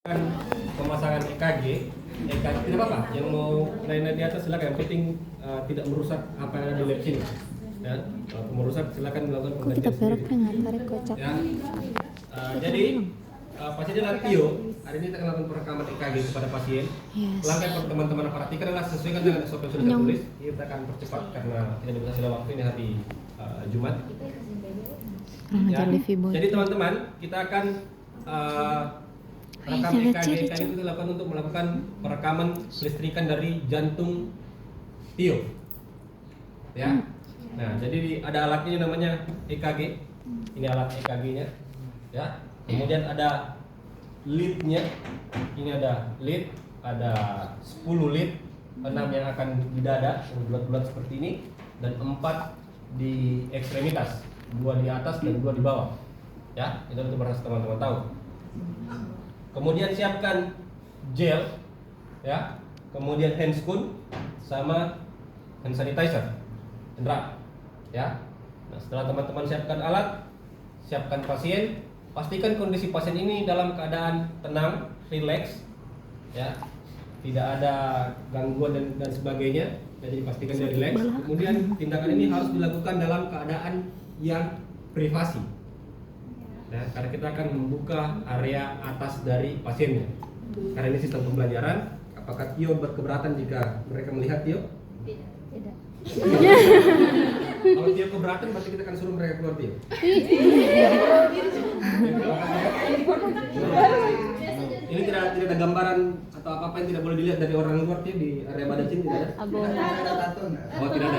Kan pemasangan EKG tidak apa-apa. Yang mau naik di atas silakan. Yang penting tidak merusak apa yang ada di lab sini. Ya, kalau merusak silakan melakukan Kok kita penggantian sendiri. peroknya nggak tarik kocak? Ya. Jadi pasien adalah Tio. Hari ini kita akan melakukan perekaman EKG kepada pasien. Yes. Langkah yang teman-teman perhatikan adalah sesuaikan dengan SOP yang sudah saya tulis. Kita akan percepat karena tidak dibatasi oleh waktu ini hari Jumat. Ya. Jadi teman-teman kita akan rekam EKG. EKG itu dilakukan untuk melakukan perekaman kelistrikan dari jantung Tio. Ya. Nah, jadi ada alatnya namanya EKG. Ini alat EKG-nya. Ya. Kemudian ada lead-nya. Ini ada lead, ada 10 lead, 6 yang akan di dada, bulat-bulat seperti ini, dan 4 di ekstremitas, 2 di atas dan 2 di bawah. Ya, itu untuk teman-teman tahu. Kemudian siapkan gel, ya. Kemudian hand spoon sama hand sanitizer, drap, ya. Nah, setelah teman-teman siapkan alat, siapkan pasien. Pastikan kondisi pasien ini dalam keadaan tenang, rileks, ya, tidak ada gangguan dan sebagainya. Jadi pastikan dia rileks. Kemudian tindakan ini harus dilakukan dalam keadaan yang privasi. Nah, karena kita akan membuka area atas dari pasiennya. Karena ini sistem pembelajaran. Apakah Tio berkeberatan jika mereka melihat Tio? Tidak. Kalau Tio keberatan, berarti kita akan suruh mereka keluar Tio. Ini tidak ada gambaran atau apa yang tidak boleh dilihat dari orang luar Tio di area badan sini tidak ada? Oh, tidak ada.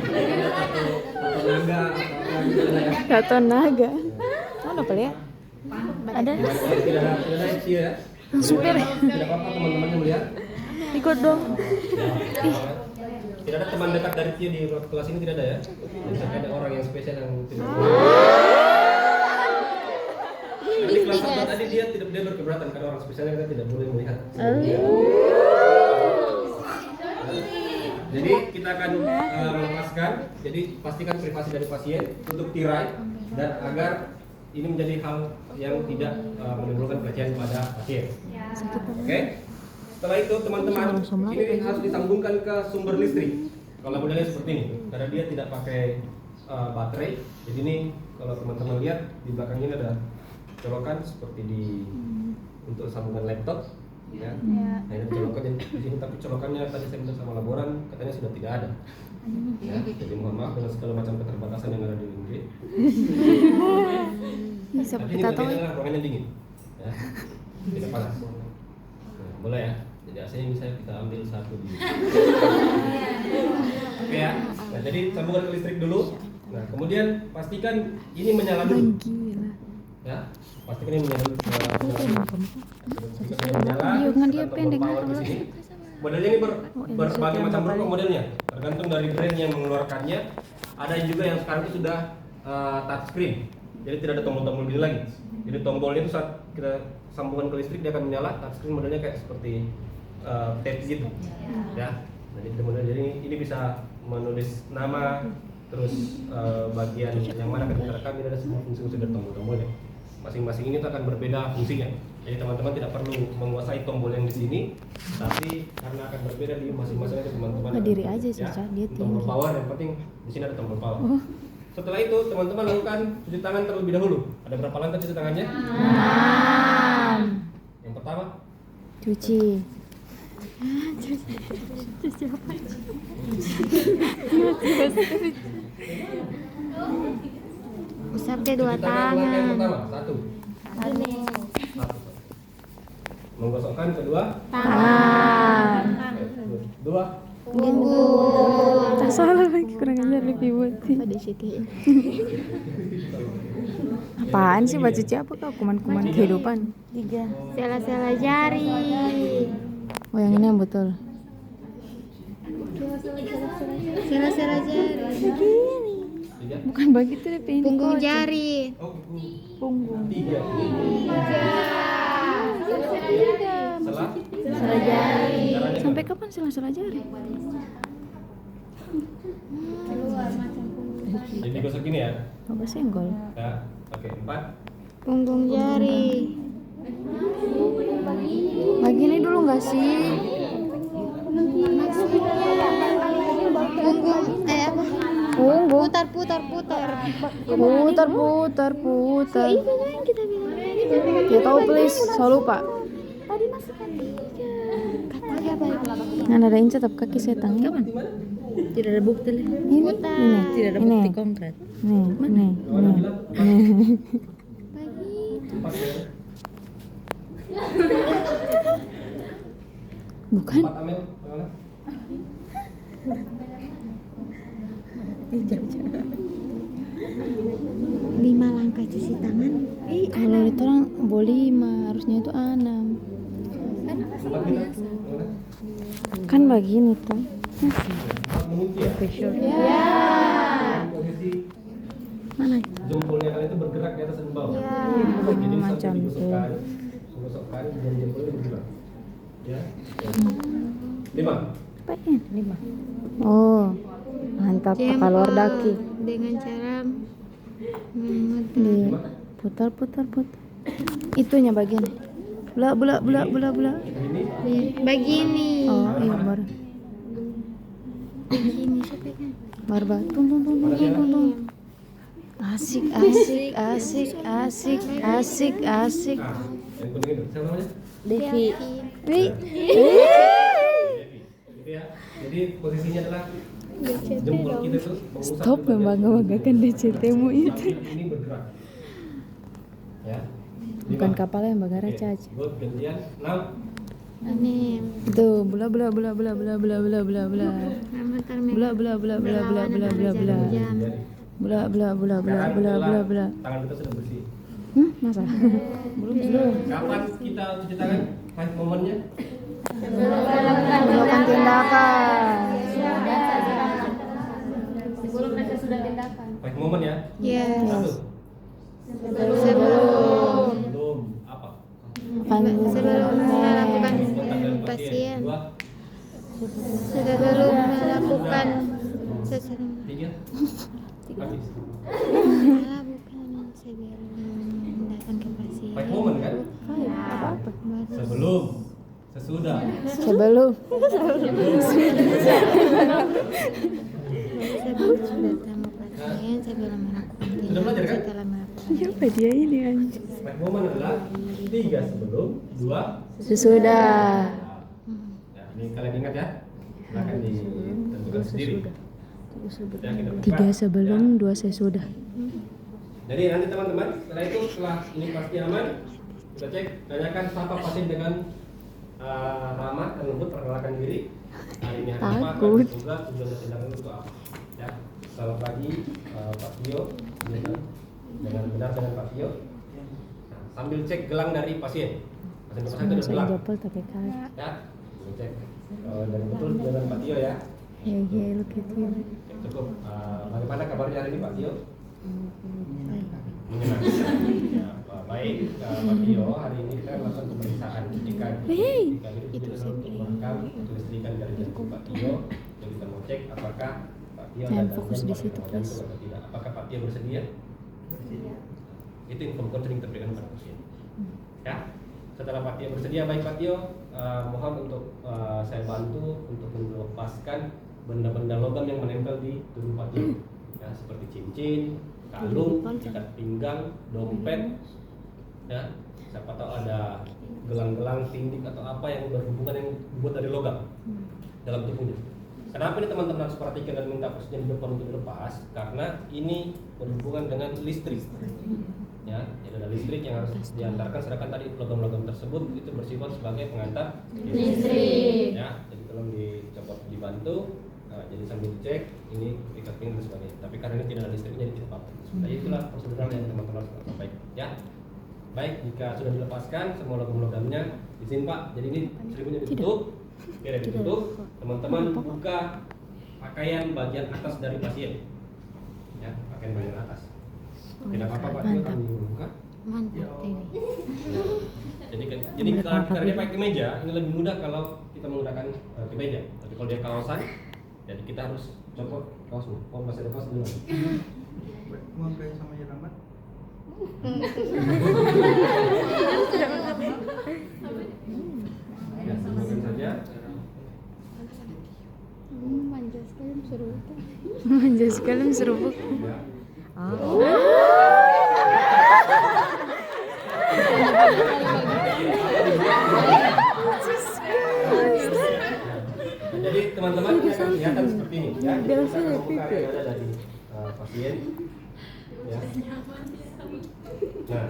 Tidak ada tato naga atau apa tidak ada ya? Tato naga. Mana apa ya? Ada. Tidak ada Tio ya. Supir. Tidak apa-apa teman-temannya melihat. Ikut dong. Tidak ada teman dekat dari Tio di kelas ini, tidak ada ya? Misalkan ada orang yang spesial yang tidak di kelas 1 tadi dia berkeberatan karena orang spesialnya kita tidak boleh melihat. Jadi kita akan melepaskan. Jadi pastikan privasi dari pasien, tutup tirai dan agar ini menjadi hal yang tidak menimbulkan pelecehan pada pasien. Oke? Setelah itu teman-teman, ini harus disambungkan ke sumber listrik. Kalau modelnya seperti ini, karena dia tidak pakai baterai. Jadi ini kalau teman-teman lihat di belakang ini ada colokan seperti di untuk sambungan laptop, ya. Nah, ini colokan di sini, tapi colokannya tadi saya minta sama laboran katanya sudah tidak ada. Ya, jadi mohon maaf dengan segala macam keterbatasan yang ada di UNJ. Bisa Tapi kita ini tahu. ruangannya dingin, ya, tidak panas. Nah, boleh ya. Jadi AC-nya bisa kita ambil satu di. Oke ya. Nah, jadi sambungan ke listrik dulu. Nah, kemudian pastikan ini menyala dulu. Ya, pastikan ini menyala dulu. Iya, kan dia pendek. Modelnya ini berbagai macam rokok modelnya, tergantung dari brand yang mengeluarkannya. Ada juga yang sekarang itu sudah touchscreen, jadi tidak ada tombol-tombol gini lagi. Jadi tombolnya itu saat kita sambungan ke listrik dia akan menyala. Touchscreen modelnya kayak seperti tape gitu, ya. Jadi ini bisa menulis nama, terus bagian yang mana akan diterekam. Ini ada semua fungsi-fungsi dari tombol-tombolnya. Masing-masing ini akan berbeda fungsinya. Jadi teman-teman tidak perlu menguasai tombol yang di sini, tapi karena akan berbeda di masing-masing itu teman-teman. Berdiri aja sih, ya, dia tombol tinggi. power yang penting di sini ada tombol power. Setelah itu teman-teman lakukan cuci tangan terlebih dahulu. Ada berapa langkah cuci tangannya? 6. Yang pertama, Cuci apa? Usap deh 2 cuci tangan langkah yang tangan. pertama, satu. Menggosokkan kedua, Tangan. dua. Tak salah lagi, kurang ajar lebih buat. Apaan sih baca cuci apa kau? Kuman-kuman kehidupan. 3. Sela-sela jari. Oh, yang ini yang betul. Sela-sela jari. Tiga. Bukan begitu deh, ini Punggung kocok. jari. Oh, Punggung. tiga. Salah. Salah jari. Caranya Sampai kapan salah jari? Jadi digosok gini ya. Apa senggol? Ya. Oke, 4. Punggung jari. sih? Punggung apa? Punggung. Putar. Putar. Itu yang kita bilang. Ya tahu please, saya lupa. Tadi masukkan 3. Katanya baik. Nah, ada incet tapi kaki setan. Kapan? Tidak ada bukti lah. Ini. Tidak ada bukti konkret. Nih. Bukan. 4 Amel, bagaimana? Lima langkah cuci tangan. Kalau itu orang boleh 5, harusnya itu 6. 4 Bina, bagaimana? Kan begini tuh. 4 mengunci ya? Posisi Mana? jempolnya kalian itu bergerak di atas dan bawah. Jadi Macam sampai tuh. digosokkan dan jempolnya bergerak. Ya. 5. Apa ini? 5. Oh, mantap pakai luar daki. Dengan cara memutar. Di putar. Itunya bagian. Bula. Ini Begini. Oh, iya baru. Begini siapa kan? Barba. Tung. Asik. yang kuning itu siapa namanya? Devi. Wih. Devi. Gitu ya. Jadi posisinya adalah jempol kita tuh mengusap Stop ke bagian membanggakan DCT-mu itu. ini bergerak. Ya. Bukan 5. kapal yang bagara Oke, caca. good, gantian. 6. Aneh. Itu bula. Memutar Bula. Tangan kita sudah bersih. Masa? Belum. Kapan kita cuci tangan? Pas momennya? Melakukan tindakan. Sebelum mereka sudah tindakan. Pas momen ya? Yes. 1. Belum. Apa? Sebelum melakukan Kontak dengan pasien. 2. Sebelum melakukan sesuatu. 3. Habis. Salah bukan sebelum datang ke pasien. Pas momen kan? Apa? Sebelum. Sesudah. Sebelum. Sebelum datang ke pasien, sebelum melakukan Sudah belajar kan? setelah melakukan. Siapa dia ini anjir? Pas momen adalah 3 sebelum, 2 Sesudah. Nah, ini kalian ingat ya? Silahkan ditentukan sendiri. Ya, kita buka. 3 sebelum, 2 sesudah. Jadi nanti teman-teman, setelah ini pasti aman, kita cek, tanyakan sapa pasien dengan ramah dan lembut, perkenalkan diri. Hari ini hari apa? Takut. Tugas tindakan itu apa? Ya, selamat pagi Pak Tio, dengan benar dengan Pak Tio. Nah, sambil cek gelang dari pasien. Pasien itu ada Saya gelang. jopel tapi kalah. Ya, kita cek dan betul dengan Pak Tio ya. Hehe, look at you. Cukup. Bagaimana kabarnya hari ini Pak Tio? Menyenangkan. Ya, baik Pak Tio, hari ini kita melakukan pemeriksaan jika itu sudah untuk merekam kelistrikan dari jantung Pak Tio. Jadi kita mau cek apakah Pak Tio Jangan ada fokus gangguan di pada situ, jantung please. atau tidak. Apakah Pak Tio bersedia? Itu info counseling terberikan kepada pasien. Ya. Setelah Pak Tio bersedia, baik Pak Tio, mohon untuk saya bantu untuk melepaskan benda-benda logam yang menempel di tubuh Pak Tio. Ya, seperti cincin, kalung, ikat pinggang, dompet, ya, siapa tahu ada gelang-gelang, tindik atau apa yang berhubungan yang dibuat dari logam dalam tubuhnya. Kenapa ini teman-teman harus perhatikan dan minta presiden di depan untuk dilepas? Karena ini berhubungan dengan listrik. Ya, jadi ada listrik yang harus diantarkan, sedangkan tadi logam-logam tersebut itu bersifat sebagai pengantar listrik. Ya, jadi tolong dicopot, dibantu. Nah, jadi sambil dicek ini ikat pinggang dan sebagainya. Tapi karena ini tidak ada listrik jadi tidak apa-apa. Nah, itulah prosedural yang teman-teman harus sampaikan. Ya, baik, jika sudah dilepaskan semua logam-logamnya, izin Pak. Jadi ini selimutnya ditutup, tidak ditutup. Teman-teman buka pakaian bagian atas dari pasien. Ya, pakaian bagian atas. Tidak apa-apa Pak, dia akan dibuka. Mantap ini. Jadi karena dia pakai kemeja, ini lebih mudah kalau kita menggunakan kemeja. Tapi kalau dia kaosan, jadi kita harus copot kaosnya. Oh, masih ada kaos dulu. Mau kayak sama Yaramat? Ya, Kalian serupuk. Ya. Oh. Jadi teman-teman ini akan kelihatan seperti ini ya. Kita akan buka yang ada dari pasien. Ya. Nah,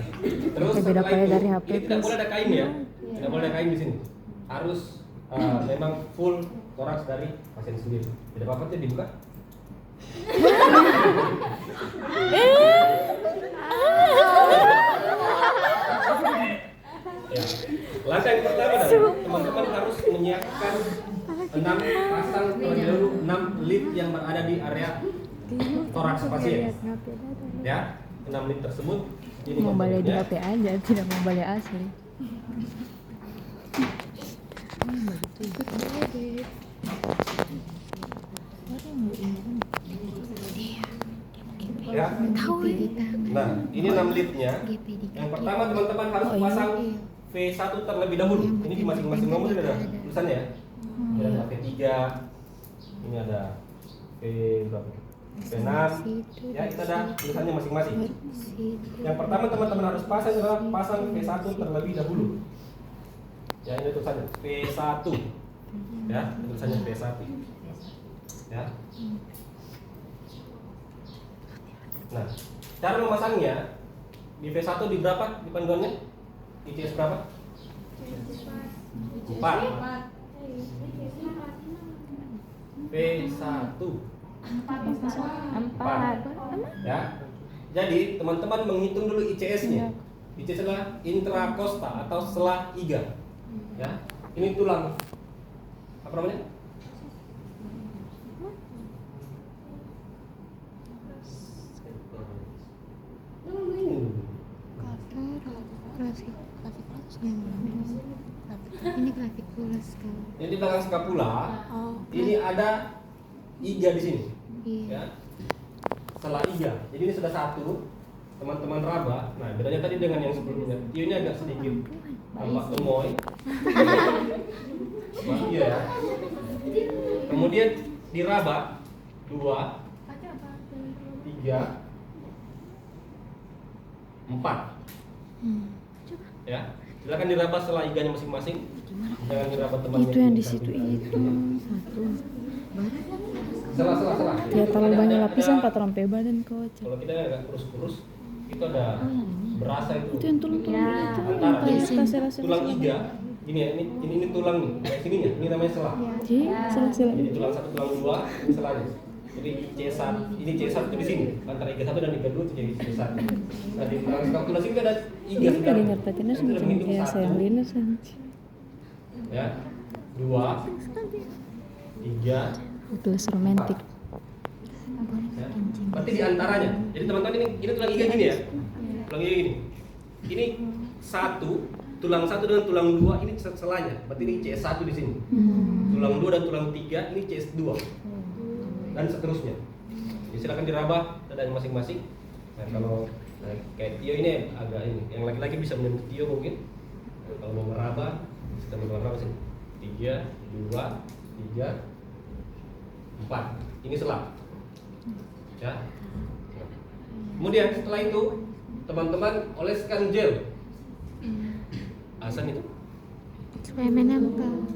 terus Beda setelah kayak itu, dari HP, ini tidak please. boleh ada kain ya. Tidak boleh ada kain di sini. Harus memang full toraks dari pasien sendiri. Tidak apa-apa tuh dibuka. Ya. Langkah yang pertama adalah teman-teman harus menyiapkan 6 pasang terlebih dahulu 6 lead yang berada di area toraks pasien. Ya, 6 lead tersebut ini Mau balik di bentuknya. HP aja, tidak mau balik asli. Ya. Nah, ini 6 leadnya. Yang pertama teman-teman harus pasang V1 terlebih dahulu. Ini di masing-masing nomor ini ada tulisannya ya. Ini ada V3, ini ada V berapa? V6. Ya, itu ada tulisannya masing-masing. Yang pertama teman-teman harus pasang adalah pasang V1 terlebih dahulu. Ya, ini tulisannya V1. Ya, ini tulisannya V1. Ya. Nah, cara memasangnya di V1 di berapa di panduannya? ICS berapa? 4. V1 4. Ya. Jadi teman-teman menghitung dulu ICS-nya. ICS adalah intrakosta atau selah iga. Ya. Ini tulang apa namanya? Ini clavicula sekali. Ini di belakang skapula. Ini ada iga di sini. Iya. Ya. Selah iga. Jadi ini sudah satu. Teman-teman raba. Nah, bedanya tadi dengan yang sebelumnya. Tionya agak sedikit tampak gemoy. Iya ya. Kemudian diraba 2 3 4. Ya, silakan diraba setelah iganya masing-masing. Jangan diraba temannya. Itu yang di situ itu. Salah. Ya terlalu banyak lapisan patron badan kocak. Kalau kita agak kurus-kurus, itu ada berasa itu. Itu yang tulang-tulang itu. Antara Sela-sela. tulang iga. Ini ya, ini tulang nih. Kayak sininya, ini namanya selah. Jadi sela-sela. Jadi tulang 1, tulang 2, ini selahnya. Jadi C1, ini C1 itu di sini. Antara iga 1 dan iga 2 itu jadi C1. Nah, di belakang skapula sini ada iga Ini sebenarnya. dengar patina Itu semacam menghitung kayak 1, sayang Linus. ya, 2, 3, Tulis romantis. ya. Berarti di antaranya. Jadi teman-teman ini tulang iga gini ya. Tulang iga gini. Ini 1, tulang 1 dengan tulang 2 ini selanya. Berarti ini CS1 di sini. Tulang 2 dan tulang 3 ini CS2. Dan seterusnya. Jadi silakan diraba dadanya masing-masing. Nah, kalau kayak Tio ini agak ini, yang laki-laki bisa menyentuh Tio mungkin. Nah, kalau mau meraba, kita mau meraba sini. 3, 2, 3, 4. Ini selah. Ya. Kemudian setelah itu teman-teman oleskan gel. Asan itu. Supaya menempel.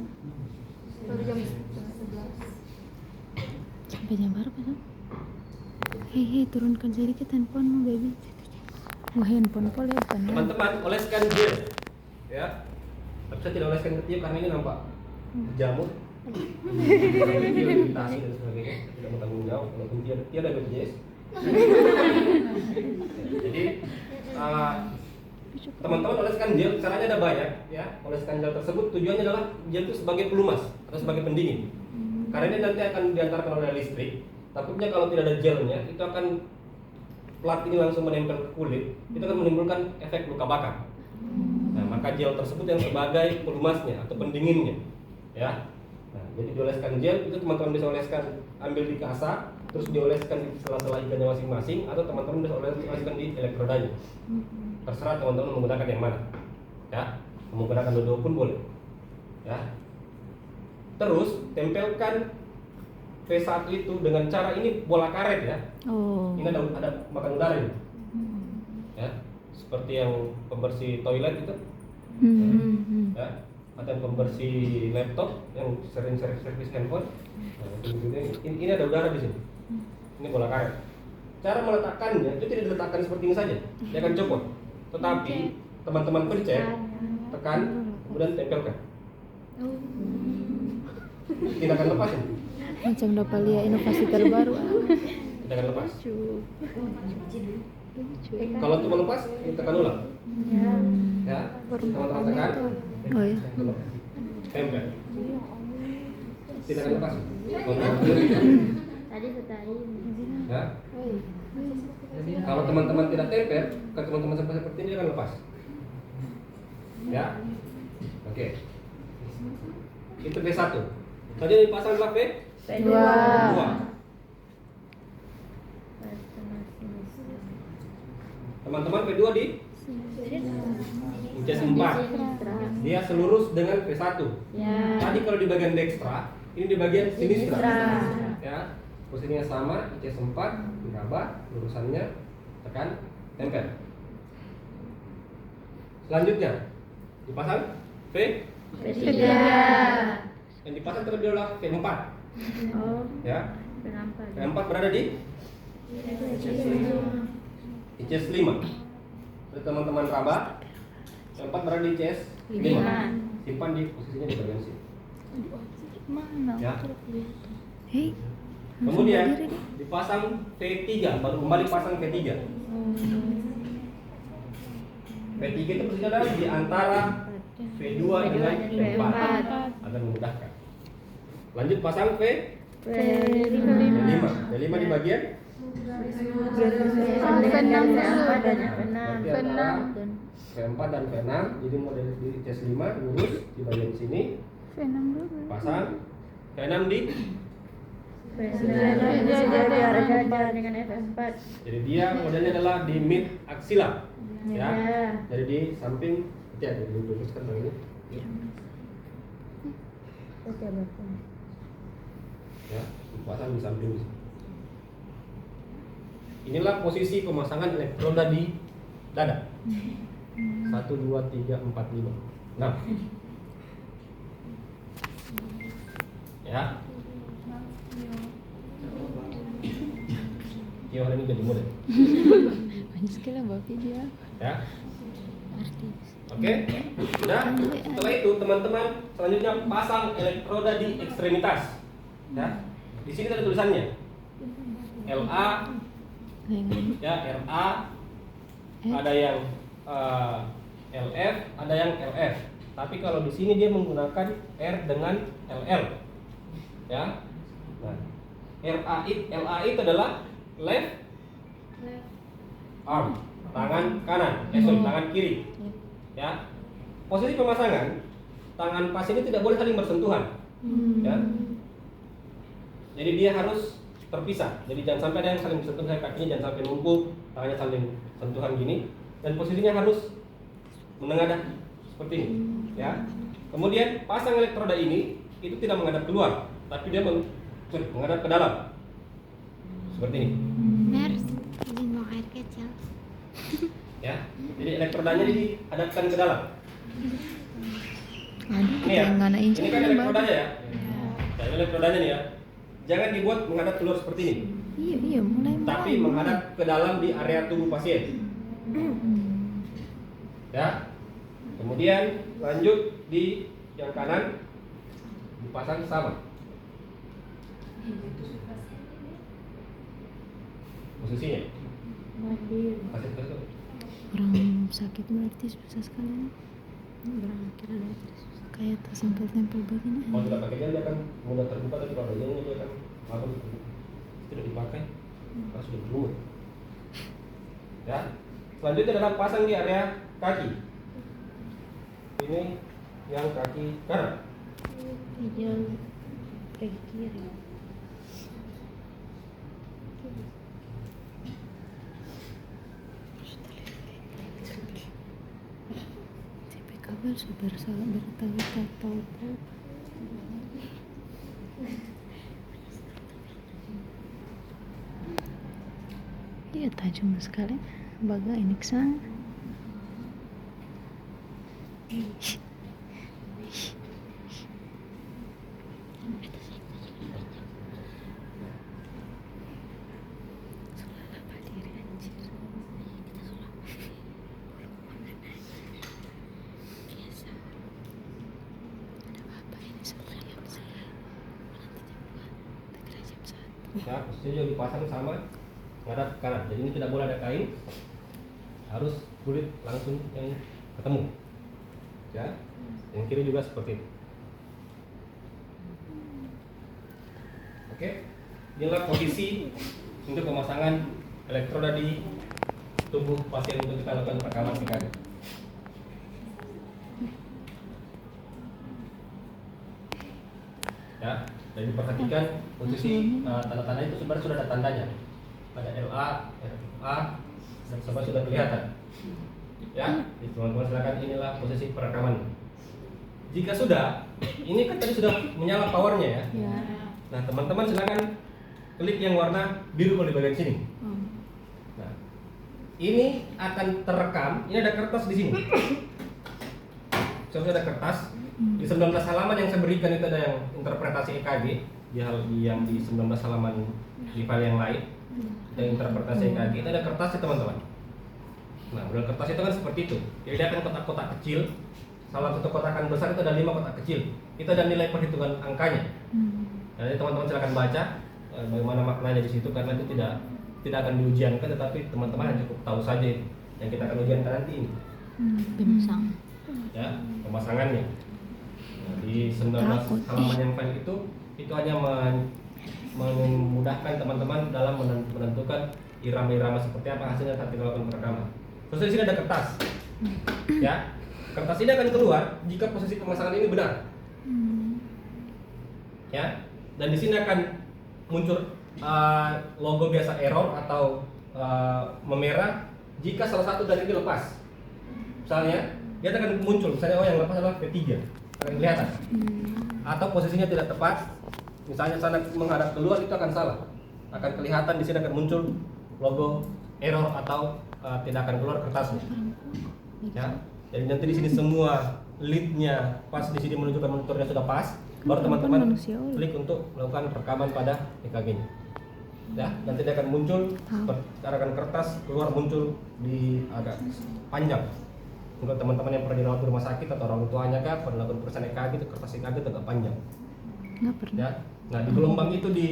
Sampai jam berapa kan? Hei, turunkan sedikit handphonemu, baby. Wah, handphone boleh kan? Teman-teman oleskan gel. Ya. Tapi saya tidak oleskan ke Tio karena ini nampak jamur. Iritasi dan sebagainya. Saya tidak mau tanggung jawab kalau Tio ada BPJS. Jadi teman-teman oleskan gel, caranya ada banyak ya. Oleskan gel tersebut tujuannya adalah gel itu sebagai pelumas atau sebagai pendingin. Karena ini nanti akan diantarkan oleh listrik. Takutnya kalau tidak ada gelnya, itu akan plat ini langsung menempel ke kulit, itu akan menimbulkan efek luka bakar. Nah, maka gel tersebut yang sebagai pelumasnya atau pendinginnya, ya. Nah, jadi dioleskan gel itu teman-teman bisa oleskan, ambil di kasa, terus dioleskan di sela-sela iganya masing-masing, atau teman-teman bisa oleskan di elektrodanya. Terserah teman-teman menggunakan yang mana, ya. Menggunakan dua pun boleh, ya. Terus tempelkan V1 itu dengan cara ini bola karet ya. Oh. Ini ada makan udara ini. Ya, seperti yang pembersih toilet itu. Ya, ada yang pembersih laptop yang sering servis handphone. Nah, ini ada udara di sini. Ini bola karet. Cara meletakkannya itu tidak diletakkan seperti ini saja. Dia akan copot. Tetapi teman-teman pencet, tekan, kemudian tempelkan. Tidak akan lepas ini. Macam dapat lihat inovasi terbaru. Tidak akan lepas. Kalau untuk melepas, tekan ulang. Ya, teman-teman tekan. Oh ya. Tempel. Tidak akan lepas. Tadi setari. Ya. Kalau teman-teman tidak tempel, kalau teman-teman seperti ini akan lepas. Ya. Oke. Itu V1. Tadi dipasang adalah V2. Teman-teman V2 di C4. Dia selurus dengan V1. Tadi kalau di bagian dekstra, ini di bagian sinistra. Ya. Posisinya sama, C4, diraba, lurusannya, tekan, tempel. Selanjutnya dipasang V3. Yang dipasang terlebih dahulu V4. Ya. V4 berada di CS5. Jadi teman-teman raba, V4 berada di CS5. Simpan di posisinya di bagian sini. Ya. Hei. Kemudian dipasang V3, baru kembali pasang V3. V3 itu posisinya adalah di antara V2 dengan V4 agar memudahkan. Lanjut pasang V5. V5 di bagian V4 dan V6. Jadi model di CS5 lurus di bagian sini. Pasang V6 di dengan F4. Jadi dia modelnya adalah di mid aksila. Ya. Jadi di samping ya, diluruskan begini. Ya, dipasang di samping. Inilah posisi pemasangan elektroda di dada. 1, 2, 3, 4, 5, 6. Ya. Kio hari ini jadi model. Banyak sekali bawa video. Ya. Oke. Nah, setelah itu teman-teman selanjutnya pasang elektroda di ekstremitas. Ya. Di sini ada tulisannya. LA, ya RA, ada yang LF, ada yang LF. Tapi kalau di sini dia menggunakan R dengan LL. Ya. Nah, LA itu adalah left arm, tangan kanan, tangan kiri. Ya. Posisi pemasangan tangan pas ini tidak boleh saling bersentuhan. Ya. Jadi dia harus terpisah. Jadi jangan sampai ada yang saling bersentuhan, kakinya jangan sampai numpuk, tangannya saling sentuhan gini. Dan posisinya harus menengadah seperti ini. Ya. Kemudian pasang elektroda ini itu tidak menghadap keluar, tapi dia menghadap ke dalam. Seperti ini. Mers, izin mau air kecil. Ya. Jadi elektrodanya dihadapkan ke dalam. Ini ya. Ini kan elektrodanya ya. Nah, ini elektrodanya nih ya. Jangan dibuat menghadap keluar seperti ini. Iya, mulai. Tapi menghadap ke dalam di area tubuh pasien. Ya. Kemudian lanjut di yang kanan dipasang sama. Posisinya. Pasien tersebut. Orang sakit berarti susah sekali. Berakhir ada terus. Kayak tertempel-tempel begini. Kalau tidak pakai gel dia akan mudah terbuka, tapi kalau gelnya dia akan langsung tidak dipakai karena sudah berlumut. Ya. Selanjutnya adalah pasang di area kaki. Ini yang kaki kanan. Yang kaki kiri. Kabel super sangat bertahu-tahu. tajam sekali. Baga ini kesana. Ya, posisinya juga dipasang sama menghadap ke kanan. Jadi ini tidak boleh ada kain, harus kulit langsung yang ketemu. Ya, yang kiri juga seperti itu. Oke, inilah posisi untuk pemasangan elektroda di tubuh pasien untuk kita lakukan perekaman EKG. Ya, dan diperhatikan posisi tanda-tanda itu sebenarnya sudah ada tandanya. Ada LA, RFA, dan semua sudah kelihatan. Ya, jadi teman-teman silakan, inilah posisi perekaman. Jika sudah, ini kan tadi sudah menyala powernya ya. Ya. Nah, teman-teman silakan klik yang warna biru kalau di bagian sini. Nah, ini akan terekam. Ini ada kertas di sini. Saya ada kertas. Di 19 halaman yang saya berikan itu ada yang interpretasi EKG. Yang di 19 halaman di file yang lain. Ada interpretasi EKG. Itu ada kertas ya teman-teman. Nah, model kertas itu kan seperti itu. Jadi dia akan kotak-kotak kecil. Salah satu kotakan besar itu ada 5 kotak kecil. Itu ada nilai perhitungan angkanya. Jadi teman-teman silakan baca bagaimana maknanya di situ, karena itu tidak akan diujiankan, tetapi teman-teman hanya cukup tahu saja yang kita akan ujiankan nanti ini. Pemasang. Ya, pemasangannya. Nah, di 19 halaman yang file itu hanya memudahkan teman-teman dalam menentukan irama-irama seperti apa hasilnya saat kita lakukan perekaman. Terus di sini ada kertas. Ya. Kertas ini akan keluar jika posisi pemasangan ini benar. Ya. Dan di sini akan muncul logo biasa error atau memerah jika salah satu dari ini lepas. Misalnya, dia akan muncul misalnya yang lepas adalah P3. Akan kelihatan. Atau posisinya tidak tepat. Misalnya sana menghadap keluar, itu akan salah. Akan kelihatan di sini akan muncul logo error atau tidak akan keluar kertasnya. Ya. Jadi nanti di sini semua leadnya pas di sini menunjukkan monitornya sudah pas, baru teman-teman klik untuk melakukan rekaman pada EKG-nya. Ya, nanti dia akan muncul sekarang kertas keluar muncul di agak panjang. Untuk teman-teman yang pernah dirawat di rumah sakit atau orang tuanya kah pernah lakukan pemeriksaan EKG, itu kertas EKG itu agak panjang. Nggak pernah. Ya. Nah, di gelombang itu di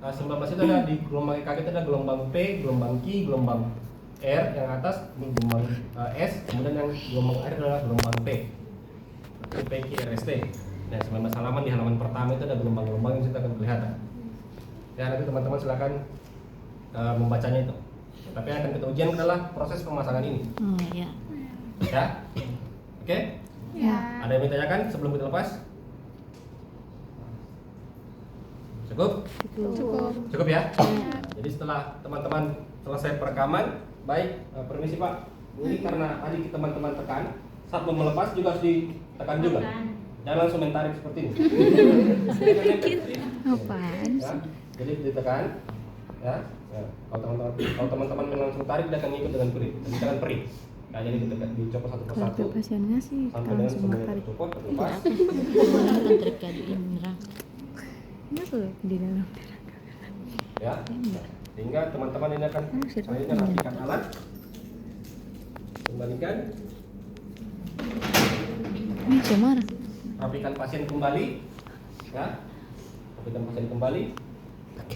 19 itu ada di gelombang EKG itu ada gelombang P, gelombang Q, gelombang R yang atas, ini gelombang S, kemudian yang gelombang R adalah gelombang T. P, Q, R, S, T. Nah, 19 halaman di halaman pertama itu ada gelombang-gelombang yang sudah akan kelihatan. Ya, nanti teman-teman silakan membacanya itu. Tapi yang akan kita ujian adalah proses pemasangan ini. Oh ya. Ya, oke? Ya. Ada yang ditanyakan sebelum kita lepas? Cukup? Cukup ya? Jadi setelah teman-teman selesai perekaman, baik, permisi Pak. Ini karena tadi teman-teman tekan, saat mau melepas juga harus ditekan juga. Jangan langsung mentarik seperti ini. Apaan Ya, sih? jadi ditekan, ya. Ya. Kalau teman-teman langsung tarik, dia akan ikut dengan perih. Dengan perih. Nah, jadi dicopot satu Kalau persatu. pasien ngasih, kita Sampai dengan langsung semuanya tarik. tercopot, terlepas. Kan terjadi merah. Nggak tuh di dalam. Ya. Sehingga teman-teman ini akan selanjutnya rapikan alat, kembalikan, Ini cemara. rapikan pasien kembali, ya, rapikan pasien kembali.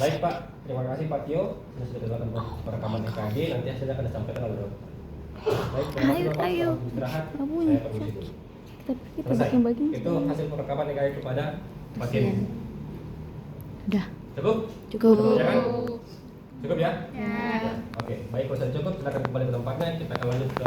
Baik Pak, terima kasih Pak Tio, sudah dilakukan perekaman EKG, nanti hasilnya akan disampaikan oleh dokter. Baik, terima kasih Bapak, Ayo. selamat istirahat. Abunya Saya permisi dulu. Tapi kita Selesai. bagian-bagian. Itu hasil perekaman EKG kepada pasien. Udah. Cukup? Cukup. Ya kan? Cukup ya? Ya. Oke, baik kalau sudah cukup, silakan kembali ke tempatnya. Kita akan lanjut ke